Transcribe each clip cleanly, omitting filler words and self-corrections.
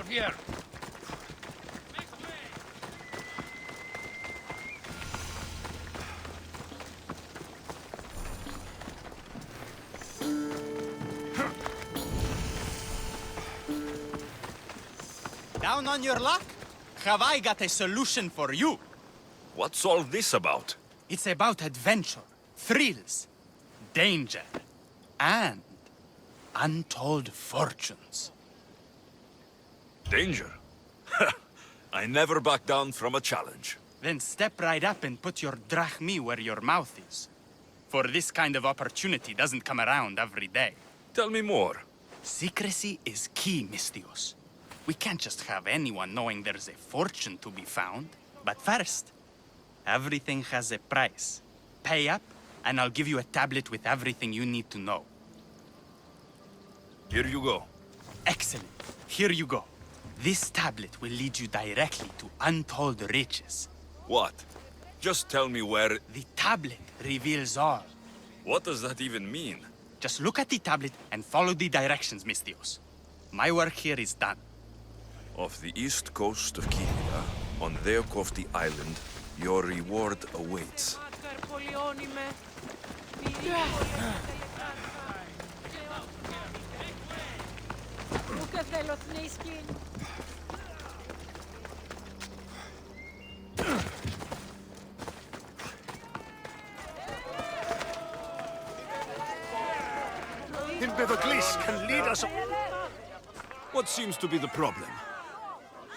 of here! Down on your luck? Have I got a solution for you? What's all this about? It's about adventure, thrills, danger, and untold fortunes. Danger? I never back down from a challenge. Then step right up and put your drachmi where your mouth is. For this kind of opportunity doesn't come around every day. Tell me more. Secrecy is key, Mistios. We can't just have anyone knowing there's a fortune to be found. But first, everything has a price. Pay up, and I'll give you a tablet with everything you need to know. Here you go. Excellent. Here you go. This tablet will lead you directly to untold riches. What? Just tell me where... The tablet reveals all. What does that even mean? Just look at the tablet and follow the directions, Mistios. My work here is done. Off the east coast of Kyria, on Theokofti Island, your reward awaits. Empedocles can lead us. What seems to be the problem?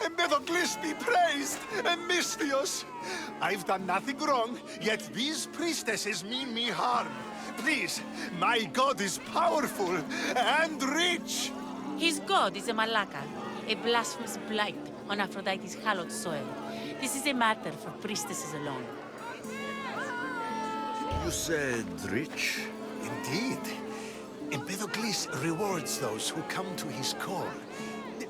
Empedocles be praised, and Mistios. I've done nothing wrong, yet these priestesses mean me harm. Please, my god is powerful and rich. His god is a malaka, a blasphemous blight on Aphrodite's hallowed soil. This is a matter for priestesses alone. You said rich? Indeed. Empedocles rewards those who come to his call.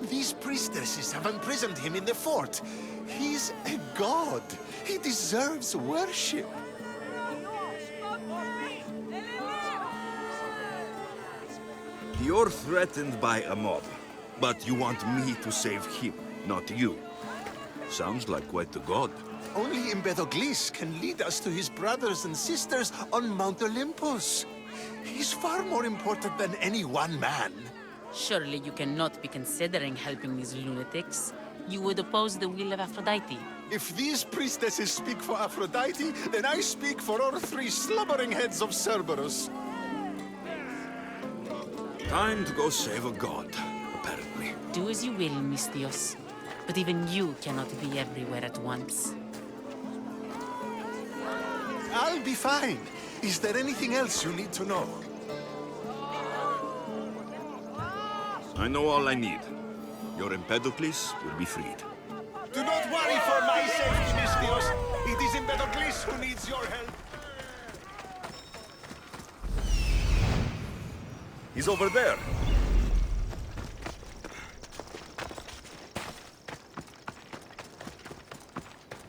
These priestesses have imprisoned him in the fort. He's a god. He deserves worship. You're threatened by a mob, but you want me to save him, not you. Sounds like quite a god. Only Empedocles can lead us to his brothers and sisters on Mount Olympus. He's far more important than any one man. Surely you cannot be considering helping these lunatics. You would oppose the will of Aphrodite. If these priestesses speak for Aphrodite, then I speak for all three slumbering heads of Cerberus. Time to go save a god, apparently. Do as you will, Mistios. But even you cannot be everywhere at once. I'll be fine. Is there anything else you need to know? I know all I need. Your Empedocles will be freed. Do not worry for my safety, Mistios. It is Empedocles who needs your help. He's over there.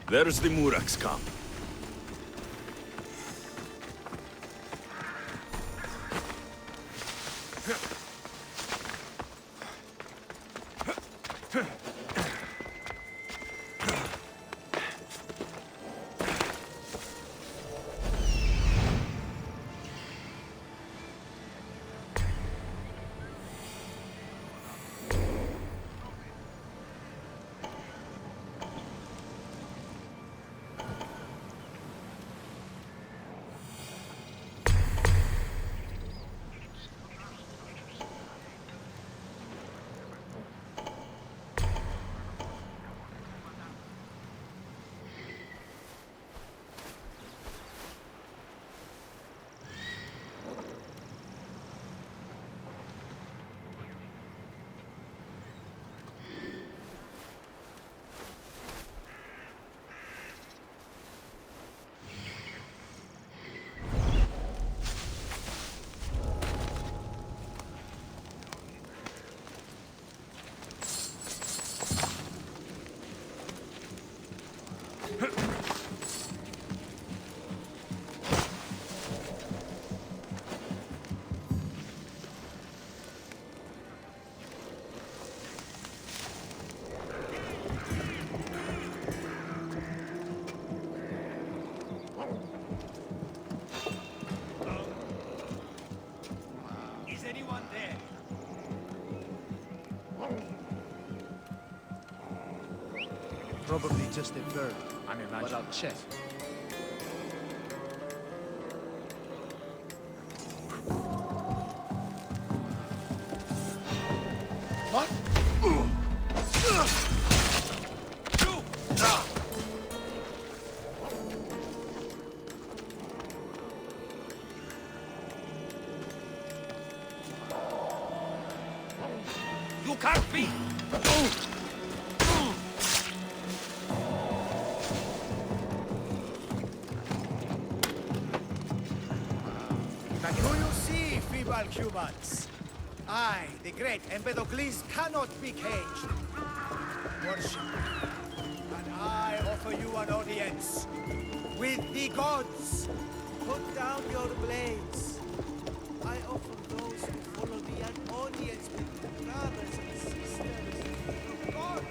There's the Murax camp. Probably just a bird. I'm imagining. But I'll check. What? You can't be! Do you see, feeble humans? I, the great Empedocles, cannot be caged. Worship me, and I offer you an audience with the gods. Put down your blades. I offer those who follow me an audience with the brothers and sisters of gods.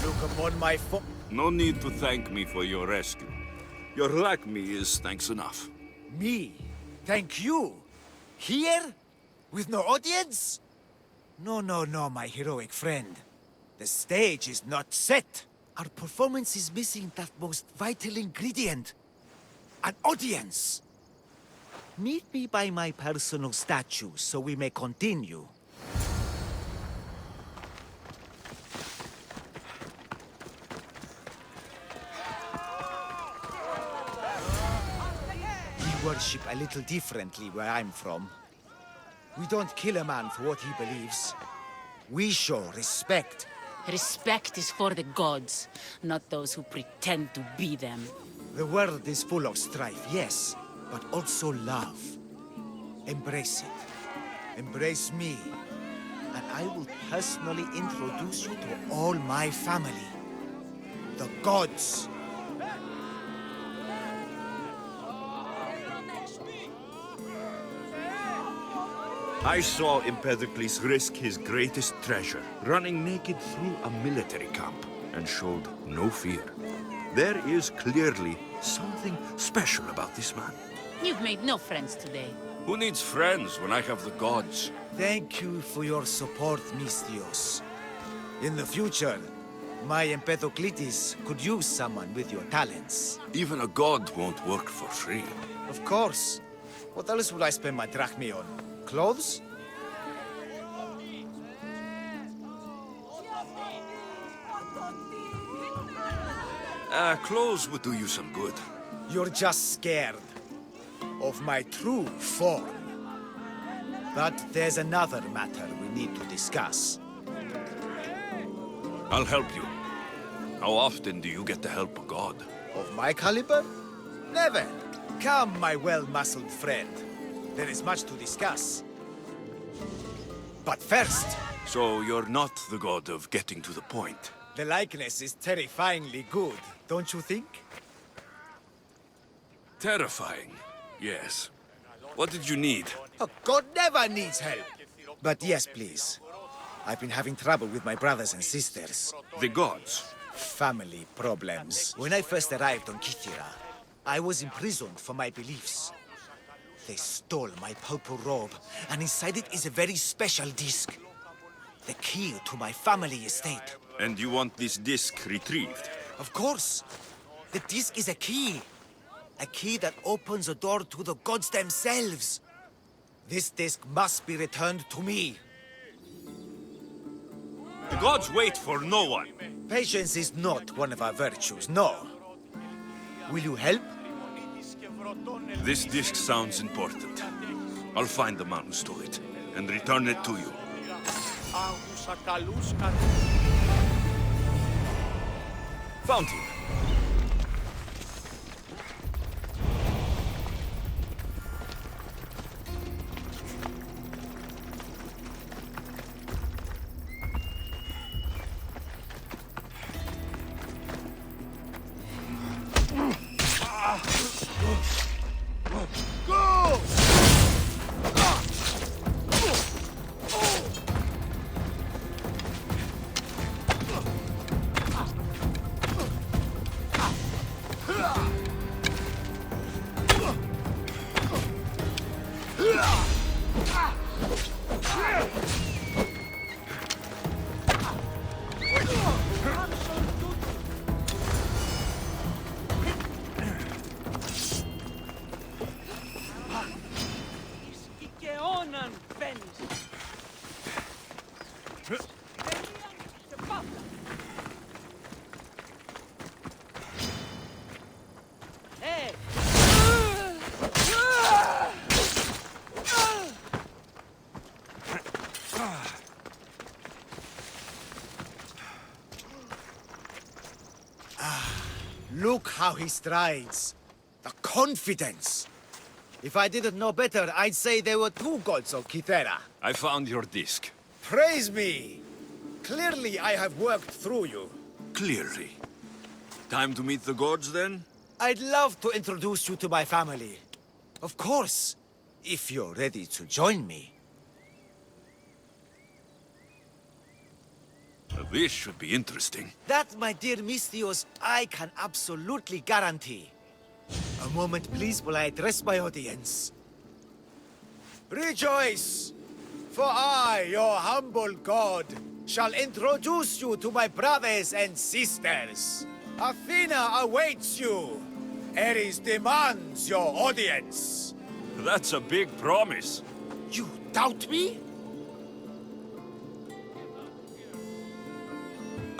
Look upon my foot. No need to thank me for your rescue. Your like me is thanks enough. Me? Thank you? Here? With no audience? No, my heroic friend. The stage is not set. Our performance is missing that most vital ingredient. An audience. Meet me by my personal statue so we may continue. We worship a little differently where I'm from. We don't kill a man for what he believes. We show respect. Respect is for the gods, not those who pretend to be them. The world is full of strife, yes, but also love. Embrace it. Embrace me. And I will personally introduce you to all my family. The gods. I saw Empedocles risk his greatest treasure, running naked through a military camp, and showed no fear. There is clearly something special about this man. You've made no friends today. Who needs friends when I have the gods? Thank you for your support, Misthios. In the future, my Empedocles could use someone with your talents. Even a god won't work for free. Of course. What else would I spend my drachmae on? Clothes? Clothes would do you some good. You're just scared of my true form. But there's another matter we need to discuss. I'll help you. How often do you get the help of God? Of my caliber? Never. Come, my well-muscled friend. There is much to discuss. But first... So you're not the god of getting to the point. The likeness is terrifyingly good, don't you think? Terrifying, yes. What did you need? A god never needs help. But yes, please. I've been having trouble with my brothers and sisters. The gods. Family problems. When I first arrived on Kythera, I was imprisoned for my beliefs. They stole my purple robe, and inside it is a very special disc. The key to my family estate. And you want this disc retrieved? Of course. The disc is a key. A key that opens a door to the gods themselves. This disc must be returned to me. The gods wait for no one. Patience is not one of our virtues, no. Will you help? This disc sounds important. I'll find the man who stole it, and return it to you. Found him. Go! Look how he strides. The confidence. If I didn't know better, I'd say there were two gods of Kythera. I found your disc. Praise me! Clearly I have worked through you. Clearly. Time to meet the gods, then? I'd love to introduce you to my family. Of course, if you're ready to join me. This should be interesting. That, my dear Misthios, I can absolutely guarantee. A moment, please, while I address my audience. Rejoice! For I, your humble god, shall introduce you to my brothers and sisters. Athena awaits you. Ares demands your audience. That's a big promise. You doubt me?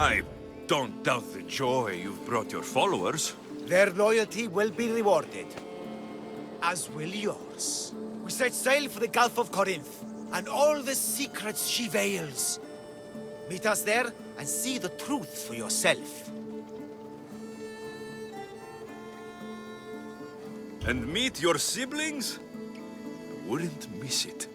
I don't doubt the joy you've brought your followers. Their loyalty will be rewarded. As will yours. We set sail for the Gulf of Corinth, and all the secrets she veils. Meet us there, and see the truth for yourself. And meet your siblings? I wouldn't miss it.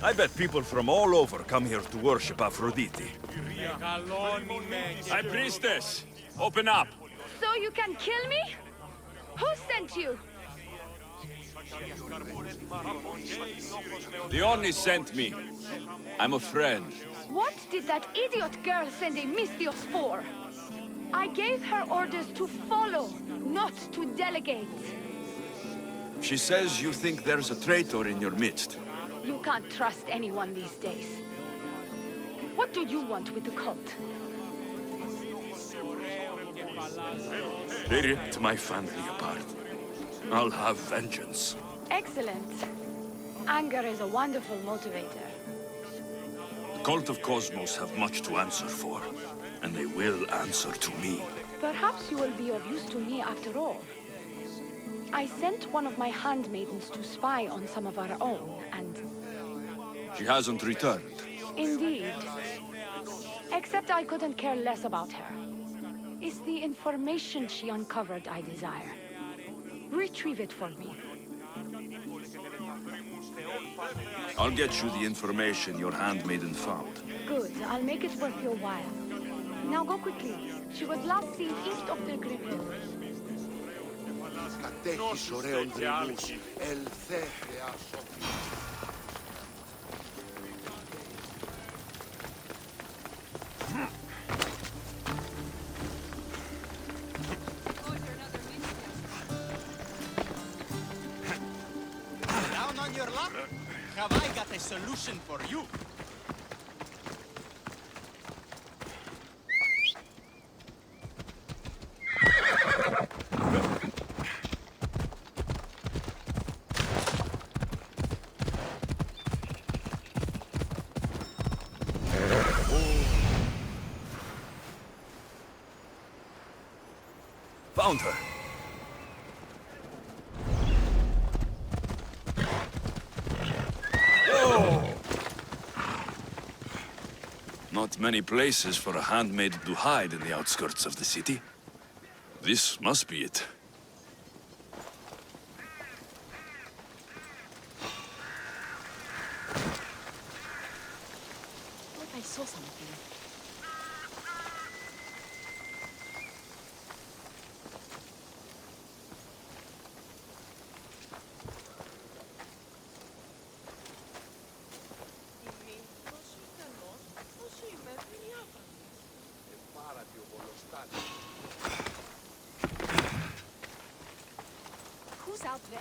I bet people from all over come here to worship Aphrodite. Hi, priestess! Open up! So you can kill me? Who sent you? Dione sent me. I'm a friend. What did that idiot girl send a Misthios for? I gave her orders to follow, not to delegate. She says you think there's a traitor in your midst. You can't trust anyone these days. What do you want with the cult? They ripped my family apart. I'll have vengeance. Excellent. Anger is a wonderful motivator. The cult of Cosmos have much to answer for, and they will answer to me. Perhaps you will be of use to me after all. I sent one of my handmaidens to spy on some of our own, and... She hasn't returned. Indeed. Except I couldn't care less about her. It's the information she uncovered I desire. Retrieve it for me. I'll get you the information your handmaiden found. Good. I'll make it worth your while. Now go quickly. She was last seen east of the Griffin. Κατέχεις ωραίων δρυμούς, ελθέχεια σωτή. Down on your luck? Have I got a solution for you? Found her. Not many places for a handmaid to hide in the outskirts of the city. This must be it. Thought I saw something. Who's out there?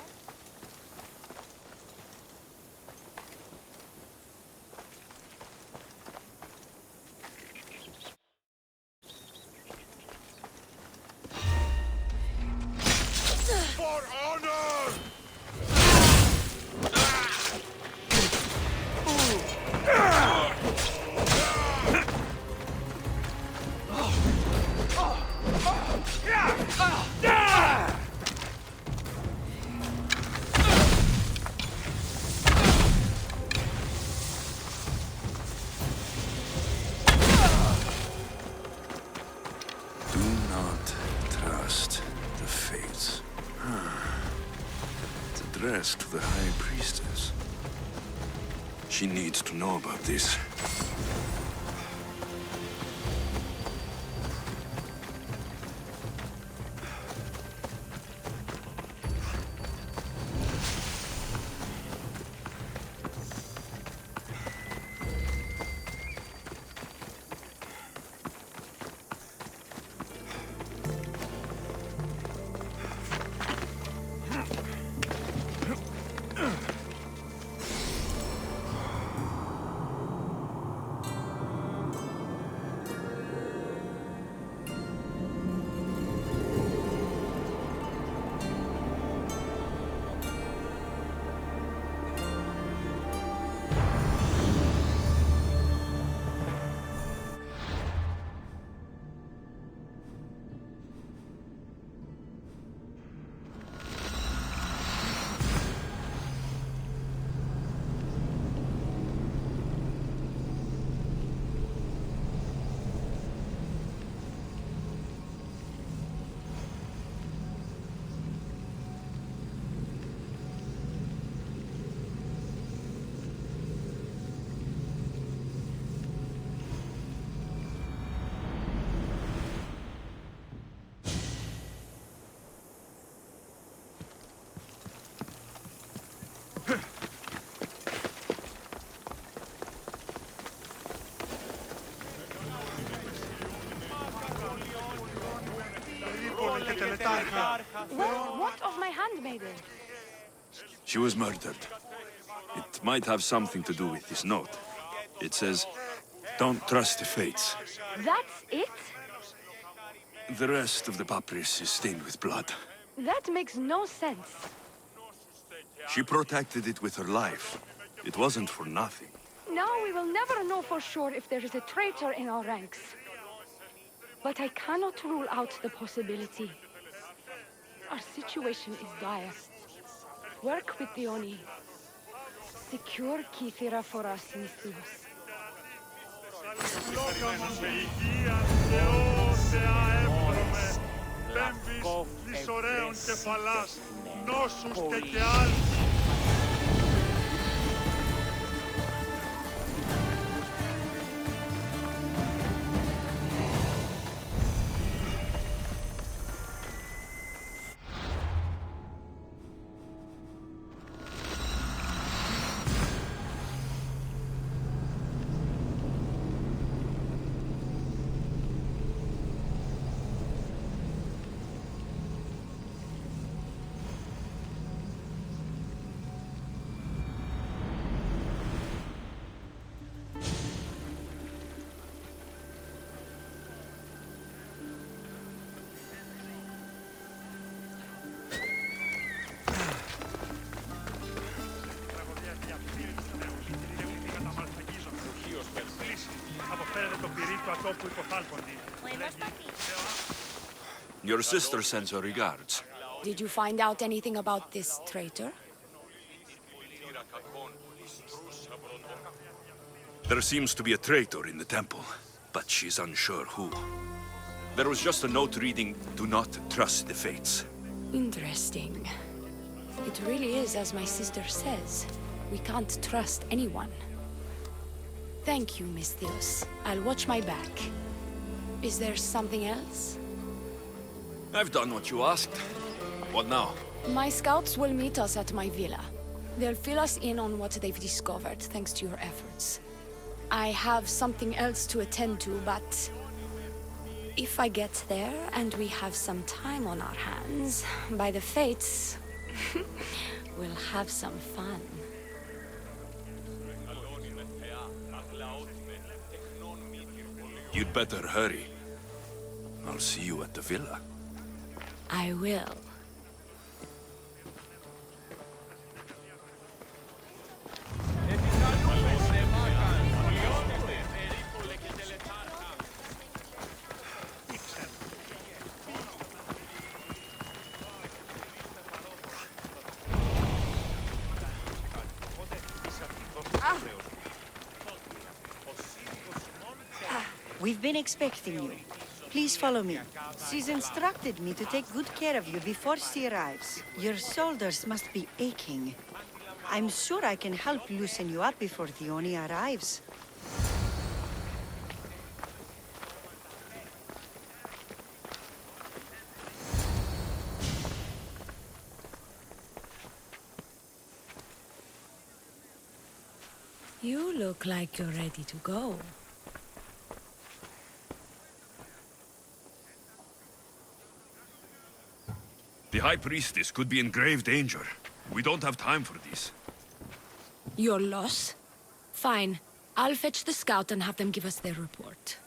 For honor! Do not trust the fates. It's addressed to the High Priestess. She needs to know about this. Well, what of my handmaiden? She was murdered. It might have something to do with this note. It says, "Don't trust the fates." That's it? The rest of the papyrus is stained with blood. That makes no sense. She protected it with her life. It wasn't for nothing. Now we will never know for sure if there is a traitor in our ranks. But I cannot rule out the possibility. Our situation is dire. Work with the Oni. Secure Kithira for us, Misthios. Your sister sends her regards. Did you find out anything about this traitor? There seems to be a traitor in the temple, but she's unsure who. There was just a note reading, "Do not trust the fates." Interesting. It really is as my sister says. We can't trust anyone. Thank you, Misthios. I'll watch my back. Is there something else? I've done what you asked. What now? My scouts will meet us at my villa. They'll fill us in on what they've discovered, thanks to your efforts. I have something else to attend to, but... if I get there and we have some time on our hands, by the fates, we'll have some fun. You'd better hurry. I'll see you at the villa. I will. We've been expecting you. Please follow me. She's instructed me to take good care of you before she arrives. Your shoulders must be aching. I'm sure I can help loosen you up before Theoni arrives. You look like you're ready to go. The High Priestess could be in grave danger. We don't have time for this. Your loss? Fine. I'll fetch the scout and have them give us their report.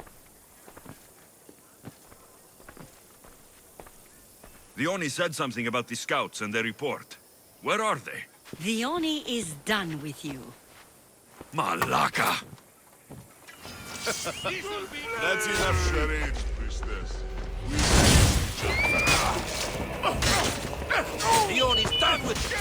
Theoni said something about the scouts and their report. Where are they? Theoni is done with you. Malaka! That's enough charade, priestess. Theoni's done with you!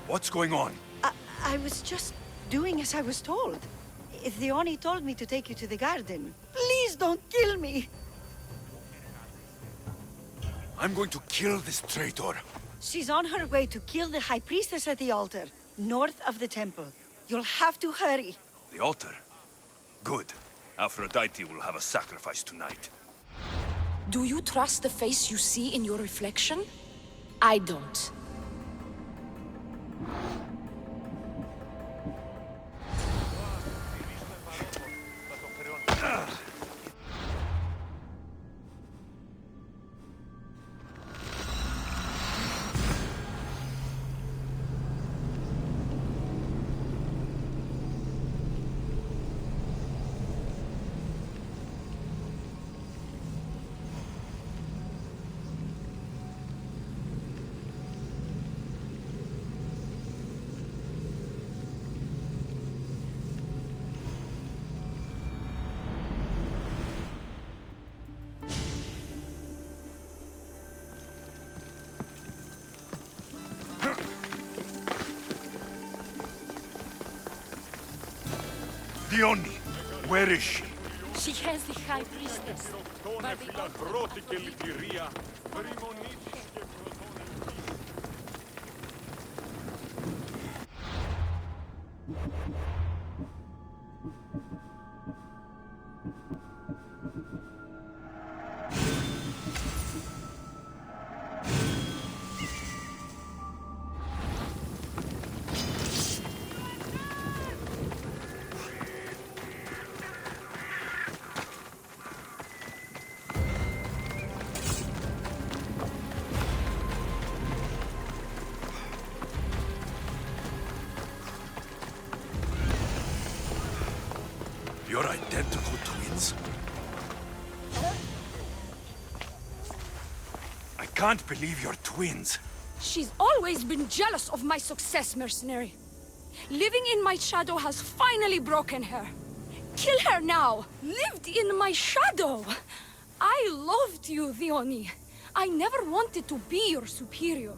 What's going on? I was just doing as I was told. Theoni told me to take you to the garden. Please don't kill me! I'm going to kill this traitor. She's on her way to kill the High Priestess at the altar, north of the temple. You'll have to hurry. The altar? Good. Aphrodite will have a sacrifice tonight. Do you trust the face you see in your reflection? I don't. Dione, where is she? She has the High Priestess. But the You're identical twins. I can't believe you're twins. She's always been jealous of my success, mercenary. Living in my shadow has finally broken her. Kill her now! Lived in my shadow! I loved you, Dione. I never wanted to be your superior.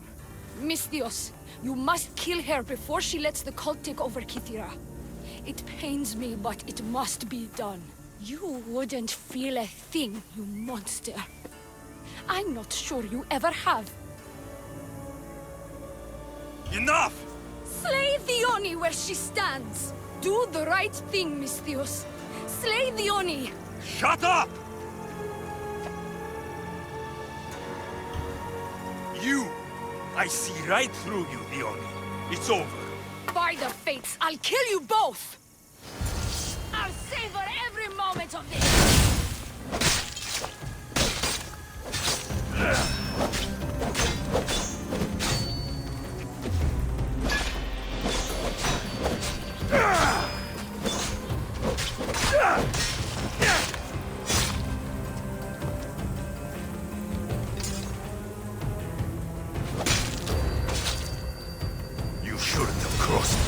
Misthios, you must kill her before she lets the cult take over Kythera. It pains me, but it must be done. You wouldn't feel a thing, you monster. I'm not sure you ever have. Enough! Slay Dione where she stands. Do the right thing, Misthios. Slay Dione. Shut up! You! I see right through you, Dione. It's over. By the fates, I'll kill you both! I'll savor every moment of this! You shouldn't have crossed me.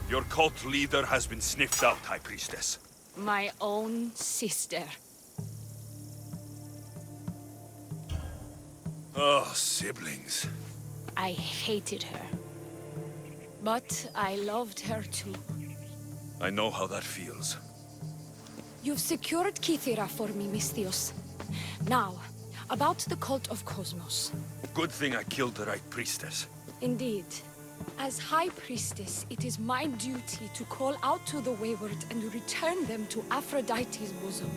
Your cult leader has been sniffed out, High Priestess. My own sister. Oh, siblings. I hated her. But I loved her too. I know how that feels. You've secured Kythera for me, Misthios. Now, about the cult of Cosmos. Good thing I killed the right priestess. Indeed. As High Priestess, it is my duty to call out to the wayward and return them to Aphrodite's bosom.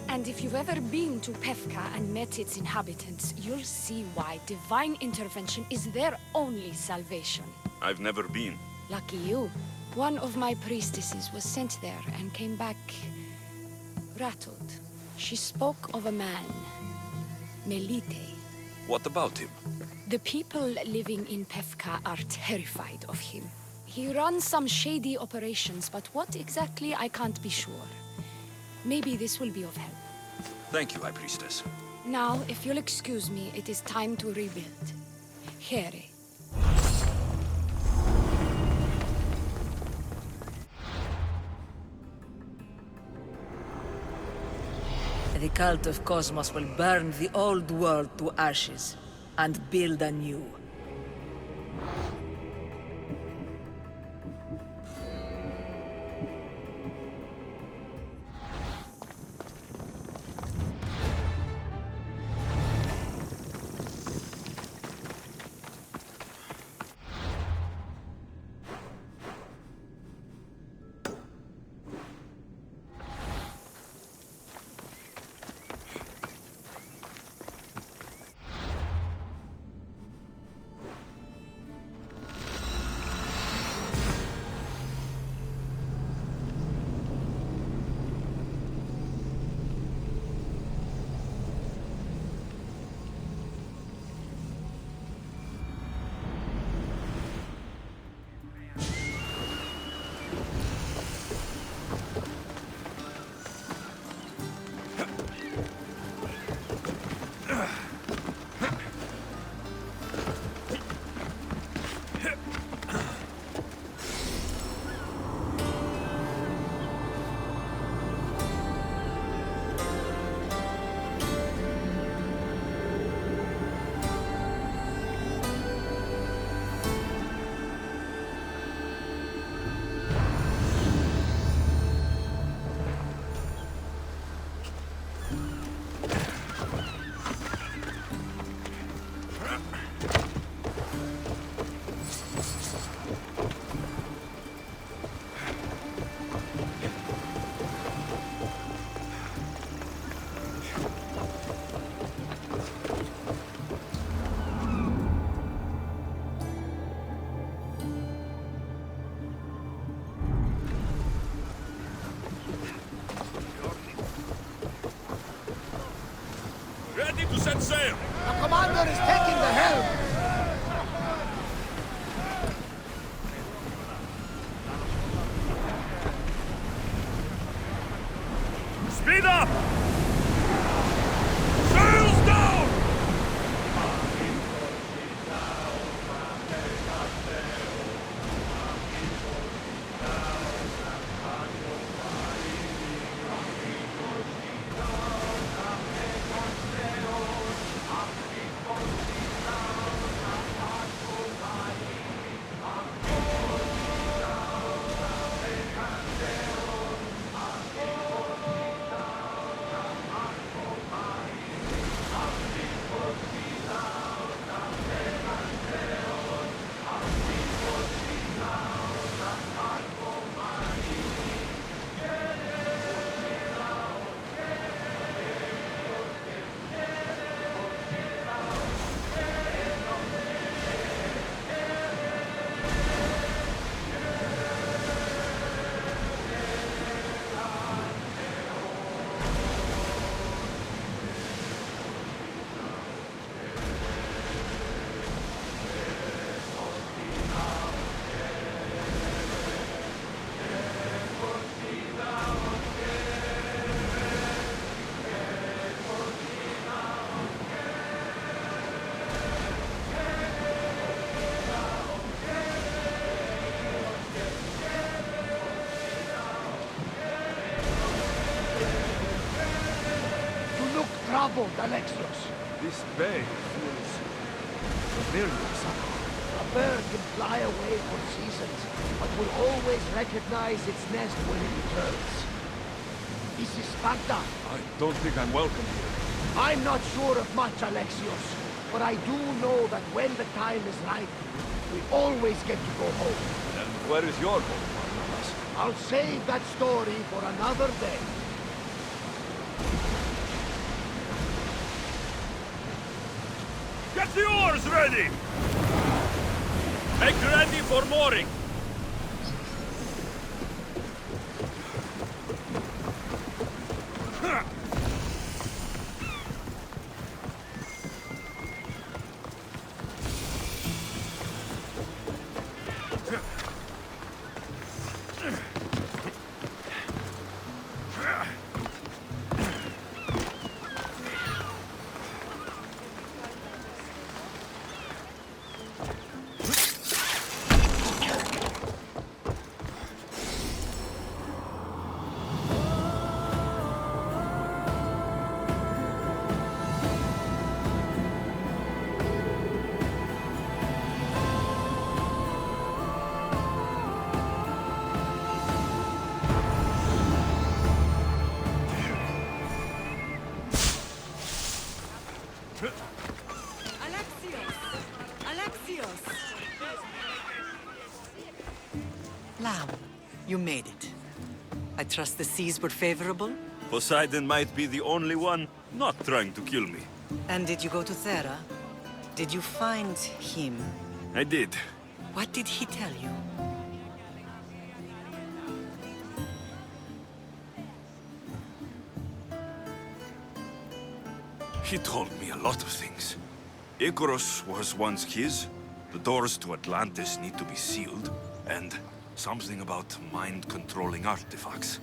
And if you've ever been to Pefka and met its inhabitants, you'll see why divine intervention is their only salvation. I've never been. Lucky you. One of my priestesses was sent there and came back rattled. She spoke of a man, Melite. What about him? The people living in Pefka are terrified of him. He runs some shady operations, but what exactly I can't be sure. Maybe this will be of help. Thank you, High Priestess. Now, if you'll excuse me, it is time to rebuild. Here. The cult of Cosmos will burn the old world to ashes and build anew. Ready to set sail! The commander is taking the helm! Speed up! Sails down! Troubled, Alexios. This bay feels familiar somehow. A bird can fly away for seasons, but will always recognize its nest when it returns. This is Sparta. I don't think I'm welcome here. I'm not sure of much, Alexios, but I do know that when the time is right, we always get to go home. And where is your home, Barnabas? I'll save that story for another day. Get the oars ready! Make ready for mooring! Lamb, you made it. I trust the seas were favorable? Poseidon might be the only one not trying to kill me. And did you go to Thera? Did you find him? I did. What did he tell you? He told me a lot of things. Icarus was once his. The doors to Atlantis need to be sealed. And something about mind-controlling artifacts.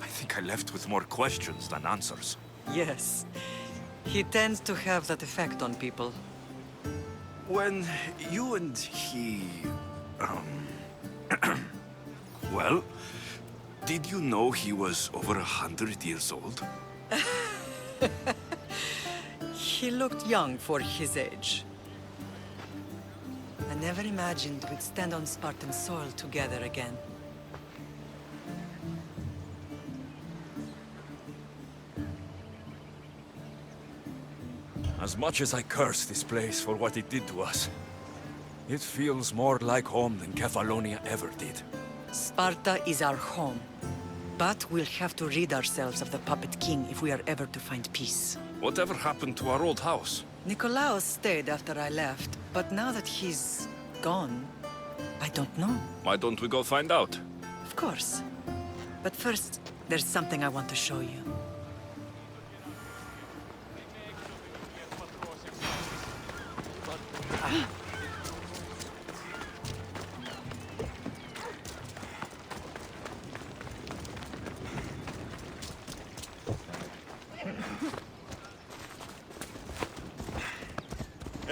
I think I left with more questions than answers. Yes. He tends to have that effect on people. When you and he... well, did you know he was over 100 years old? He looked young for his age. I never imagined we'd stand on Spartan soil together again. As much as I curse this place for what it did to us, it feels more like home than Kefalonia ever did. Sparta is our home. But we'll have to rid ourselves of the Puppet King if we are ever to find peace. Whatever happened to our old house? Nikolaos stayed after I left, but now that he's gone, I don't know. Why don't we go find out? Of course. But first, there's something I want to show you.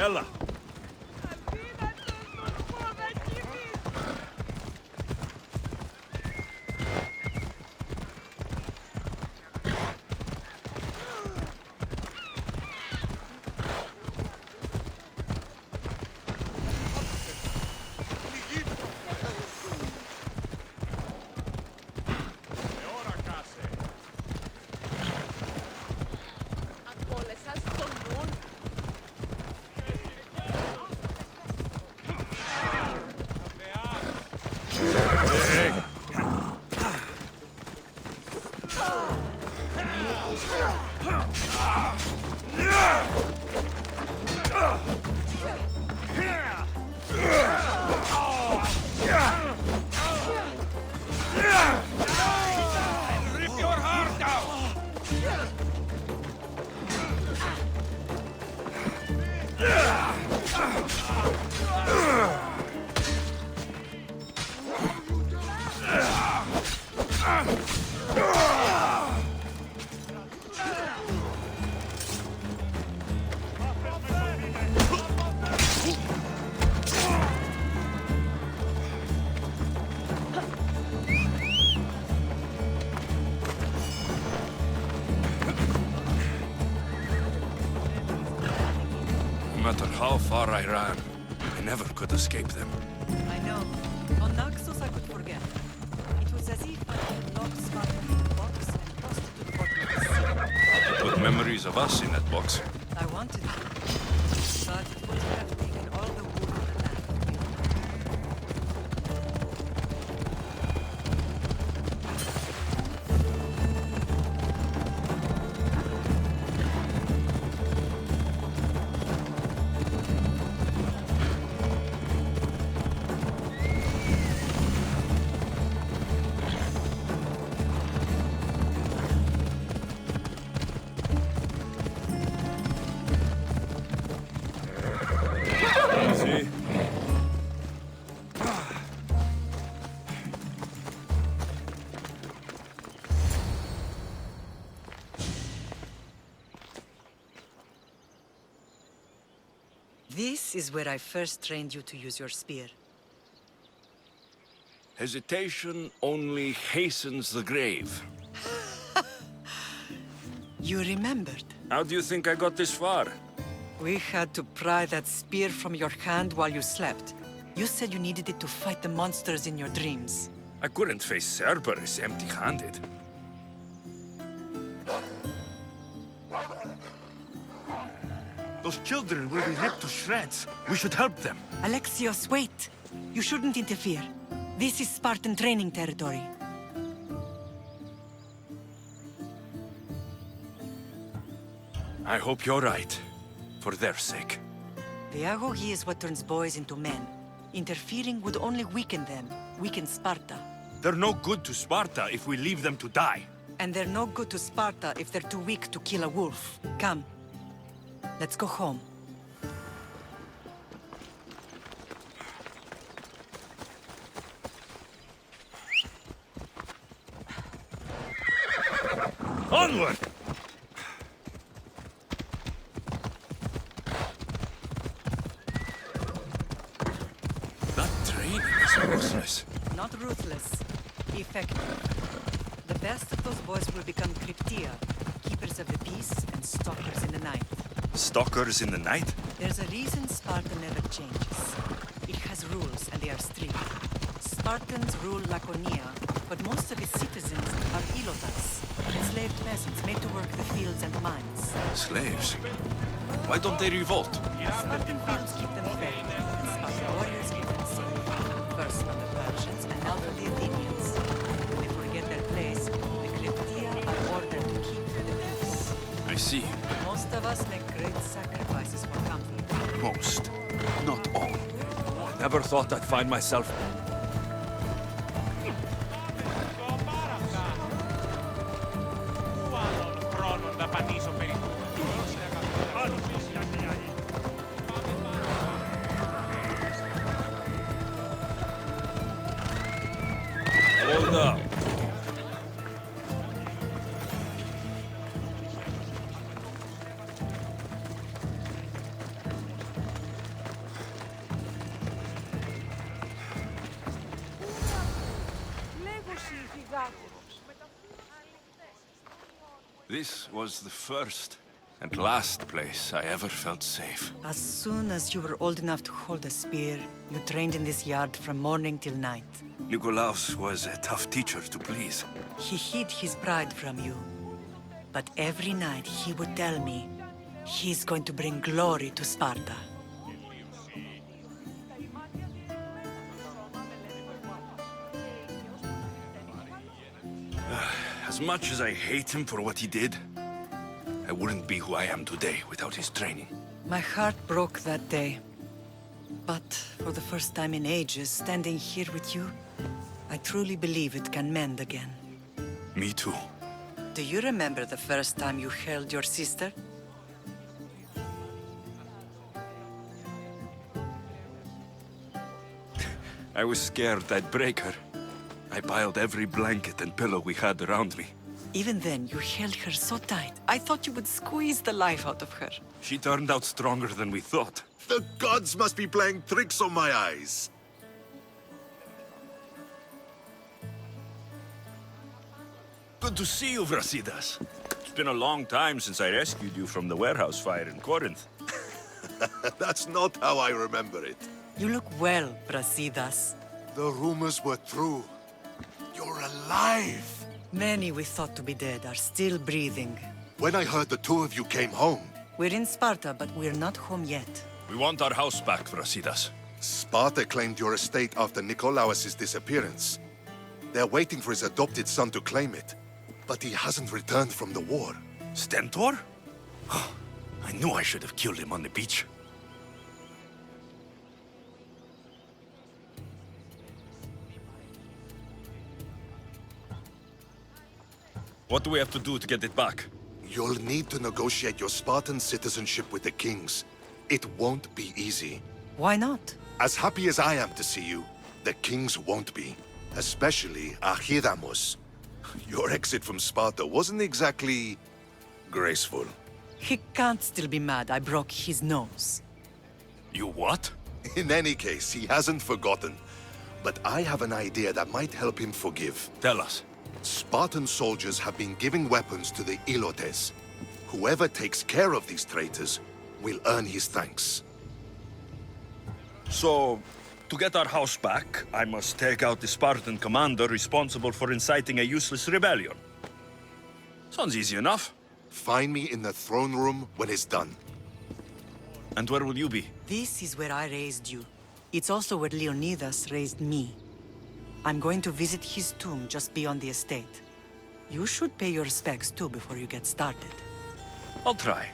Ella. No matter how far I ran, I never could escape them. I know. On Naxos I could forget. It was as if I had locked Spartan in a box and tossed it to the bottom of the sea. Put memories of us in that box. I wanted to, but it would have taken all the wood on the land to kill me. See? This is where I first trained you to use your spear. Hesitation only hastens the grave. You remembered. How do you think I got this far? We had to pry that spear from your hand while you slept. You said you needed it to fight the monsters in your dreams. I couldn't face Cerberus empty-handed. Those children will be ripped to shreds. We should help them. Alexios, wait! You shouldn't interfere. This is Spartan training territory. I hope you're right. For their sake. Pedagogy is what turns boys into men. Interfering would only weaken them, weaken Sparta. They're no good to Sparta if we leave them to die. And they're no good to Sparta if they're too weak to kill a wolf. Come. Let's go home. Onward! That training is ruthless. Not ruthless. Effective. The best of those boys will become Cryptia, keepers of the peace and stalkers in the night. Stalkers in the night? There's a reason Sparta never changes. It has rules, and they are strict. Spartans rule Laconia, but most of its citizens are ilotas, enslaved peasants made to work the fields and mines. Slaves? Why don't they revolt? Spartan fields keep them fed, and Spartan warriors keep them safe. First from the Persians, and now from the Athenians. When they forget their place, the Cryptia are ordered to keep the peace. I see. Most of us make great sacrifices for comfort. Most. Not all. I never thought I'd find myself... Hold up. This was the first and last place I ever felt safe. As soon as you were old enough to hold a spear, you trained in this yard from morning till night. Nikolaos was a tough teacher to please. He hid his pride from you. But every night he would tell me, he's going to bring glory to Sparta. As much as I hate him for what he did, I wouldn't be who I am today without his training. My heart broke that day. But for the first time in ages, standing here with you, I truly believe it can mend again. Me too. Do you remember the first time you held your sister? I was scared I'd break her. I piled every blanket and pillow we had around me. Even then, you held her so tight. I thought you would squeeze the life out of her. She turned out stronger than we thought. The gods must be playing tricks on my eyes. Good to see you, Brasidas. It's been a long time since I rescued you from the warehouse fire in Corinth. That's not how I remember it. You look well, Brasidas. The rumors were true. You're alive! Many we thought to be dead are still breathing. When I heard the two of you came home, We're in Sparta, but we're not home yet. We want our house back, Brasidas. Sparta claimed your estate after Nikolaos' disappearance. They're waiting for his adopted son to claim it. But he hasn't returned from the war. Stentor? I knew I should have killed him on the beach. What do we have to do to get it back? You'll need to negotiate your Spartan citizenship with the kings. It won't be easy. Why not? As happy as I am to see you, the kings won't be. Especially Archidamos. Your exit from Sparta wasn't exactly graceful. He can't still be mad I broke his nose. You what? In any case, he hasn't forgotten. But I have an idea that might help him forgive. Tell us. Spartan soldiers have been giving weapons to the Ilotes. Whoever takes care of these traitors will earn his thanks. So, to get our house back, I must take out the Spartan commander responsible for inciting a useless rebellion. Sounds easy enough. Find me in the throne room when it's done. And where will you be? This is where I raised you. It's also where Leonidas raised me. I'm going to visit his tomb just beyond the estate. You should pay your respects too before you get started. I'll try.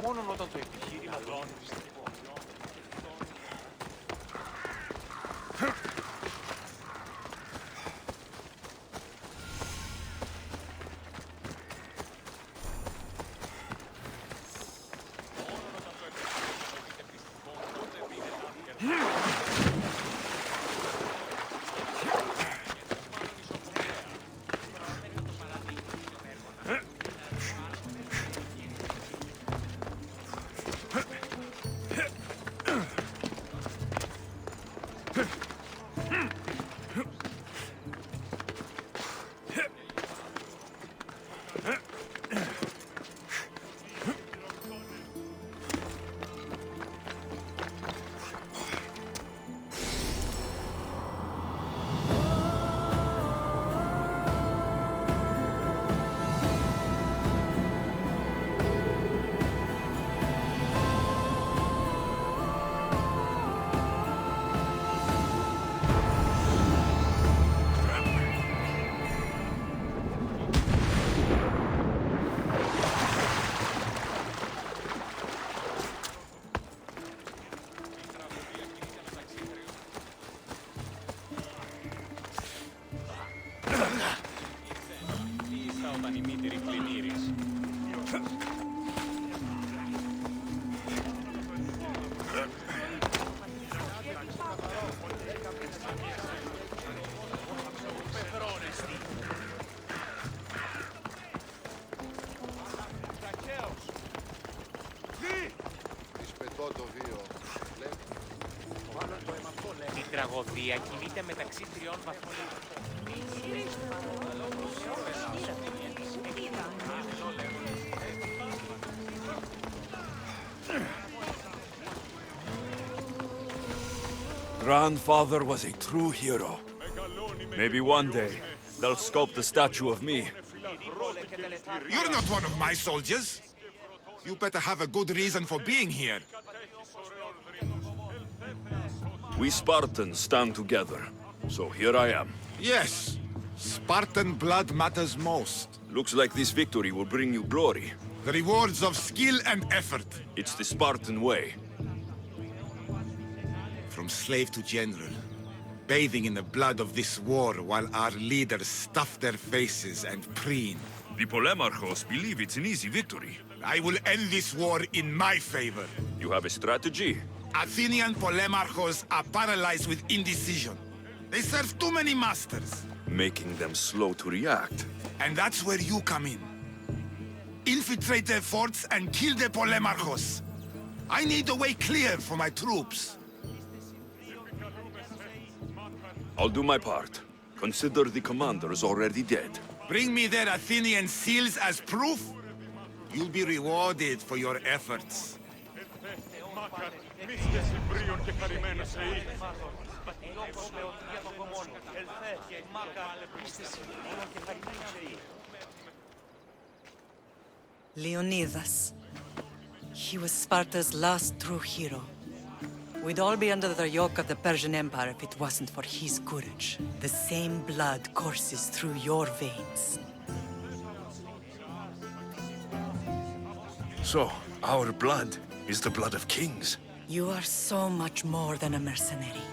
Μόνον όταν το επιχείρημα του Η τραγωδία κινείται μεταξύ 3 βαθμών. Grandfather was a true hero. Maybe one day, they'll sculpt a statue of me. You're not one of my soldiers. You better have a good reason for being here. We Spartans stand together, so here I am. Yes, Spartan blood matters most. Looks like this victory will bring you glory. The rewards of skill and effort. It's the Spartan way. From slave to general, bathing in the blood of this war while our leaders stuff their faces and preen. The Polemarchos believe it's an easy victory. I will end this war in my favor. You have a strategy? Athenian Polemarchos are paralyzed with indecision. They serve too many masters. Making them slow to react. And that's where you come in. Infiltrate their forts and kill the Polemarchos. I need a way clear for my troops. I'll do my part. Consider the commander is already dead. Bring me their Athenian seals as proof. You'll be rewarded for your efforts. Leonidas. He was Sparta's last true hero. We'd all be under the yoke of the Persian Empire if it wasn't for his courage. The same blood courses through your veins. So, our blood is the blood of kings. You are so much more than a mercenary.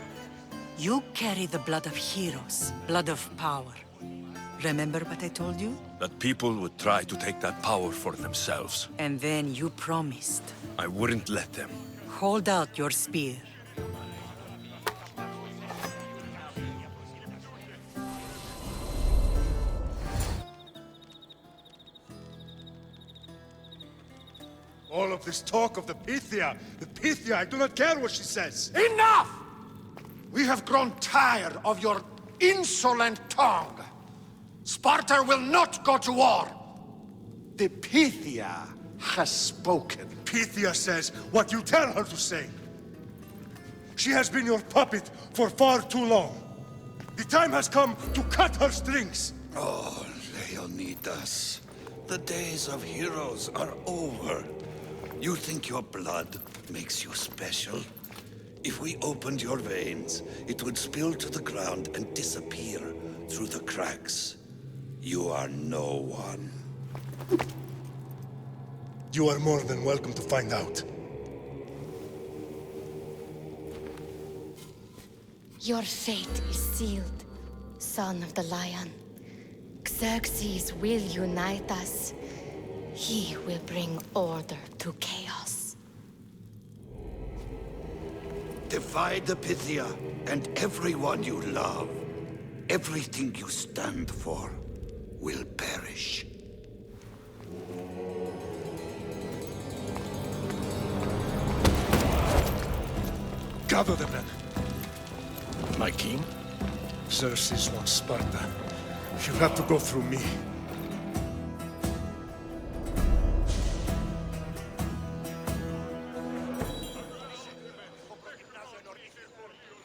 You carry the blood of heroes, blood of power. Remember what I told you? That people would try to take that power for themselves. And then you promised. I wouldn't let them. Hold out your spear. All of this talk of the Pythia, I do not care what she says. Enough! We have grown tired of your insolent tongue. Sparta will not go to war. The Pythia has spoken. Pythia says what you tell her to say. She has been your puppet for far too long. The time has come to cut her strings. Oh, Leonidas, the days of heroes are over. You think your blood makes you special? If we opened your veins, it would spill to the ground and disappear through the cracks. You are no one. You are more than welcome to find out. Your fate is sealed, son of the lion. Xerxes will unite us. He will bring order to chaos. Divide the Pythia and everyone you love. Everything you stand for will perish. Gather the men. My king? Xerxes wants Sparta. You have to go through me.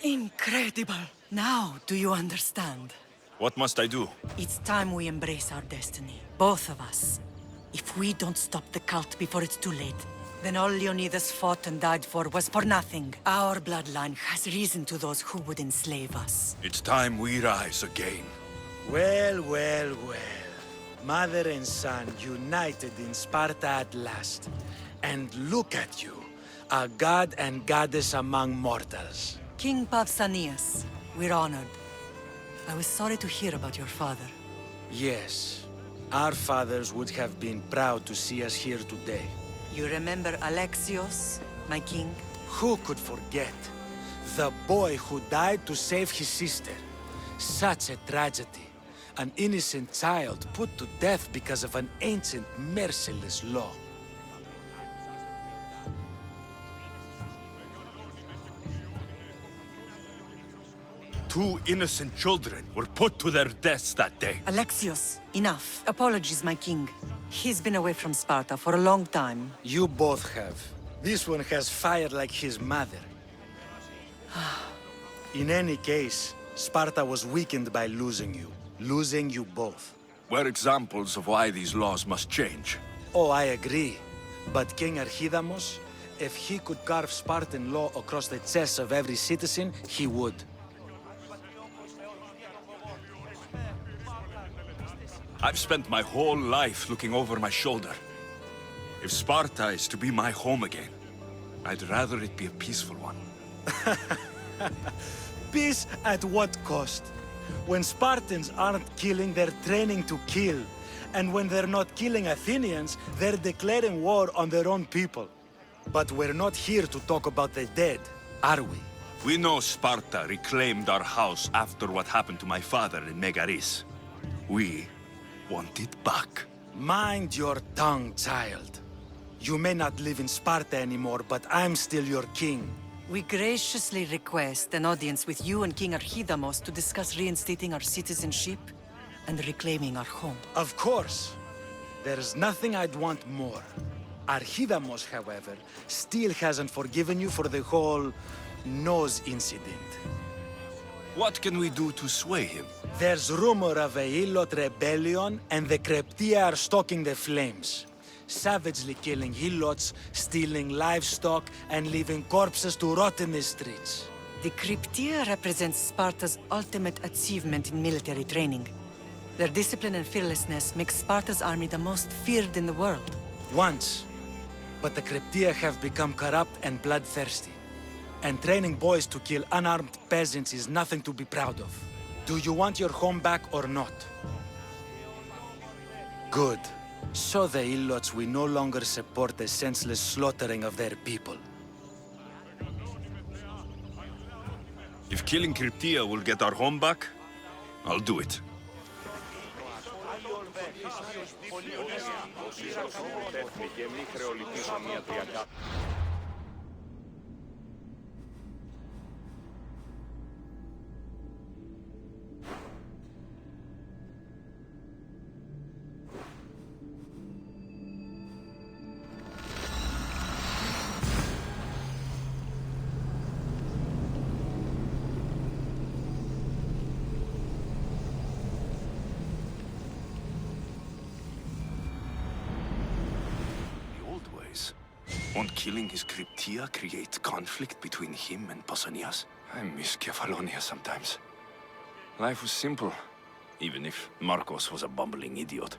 Incredible! Now, do you understand? What must I do? It's time we embrace our destiny. Both of us. If we don't stop the cult before it's too late, then all Leonidas fought and died for was for nothing. Our bloodline has reason to those who would enslave us. It's time we rise again. Well, well, well. Mother and son united in Sparta at last. And look at you, a god and goddess among mortals. King Pausanias, we're honored. I was sorry to hear about your father. Yes, Our fathers would have been proud to see us here today. You remember Alexios, my king? Who could forget? The boy who died to save his sister. Such a tragedy. An innocent child put to death because of an ancient, merciless law. Two innocent children were put to their deaths that day. Alexios, enough. Apologies, my king. He's been away from Sparta for a long time. You both have. This one has fire like his mother. In any case, Sparta was weakened by losing you. Losing you both. We're examples of why these laws must change. Oh, I agree. But King Archidamos, if he could carve Spartan law across the chests of every citizen, he would. I've spent my whole life looking over my shoulder. If Sparta is to be my home again, I'd rather it be a peaceful one. Peace at what cost? When Spartans aren't killing, they're training to kill. And when they're not killing Athenians, they're declaring war on their own people. But we're not here to talk about the dead, are we? We know Sparta reclaimed our house after what happened to my father in Megaris. We want it back. Mind your tongue, child. You may not live in Sparta anymore, but I'm still your king. We graciously request an audience with you and King Archidamos to discuss reinstating our citizenship and reclaiming our home. Of course. There's nothing I'd want more. Archidamos, however, still hasn't forgiven you for the whole nose incident. What can we do to sway him? There's rumor of a Hilot rebellion, and the Kryptia are stalking the flames. Savagely killing Helots, stealing livestock, and leaving corpses to rot in the streets. The Kryptia represents Sparta's ultimate achievement in military training. Their discipline and fearlessness make Sparta's army the most feared in the world. Once. But the Kryptia have become corrupt and bloodthirsty. And training boys to kill unarmed peasants is nothing to be proud of. Do you want your home back or not? Good. So the Ilots will no longer support the senseless slaughtering of their people. If killing Kryptia will get our home back, I'll do it. Won't killing his Kryptia create conflict between him and Pausanias? I miss Kefalonia sometimes. Life was simple, even if Marcos was a bumbling idiot.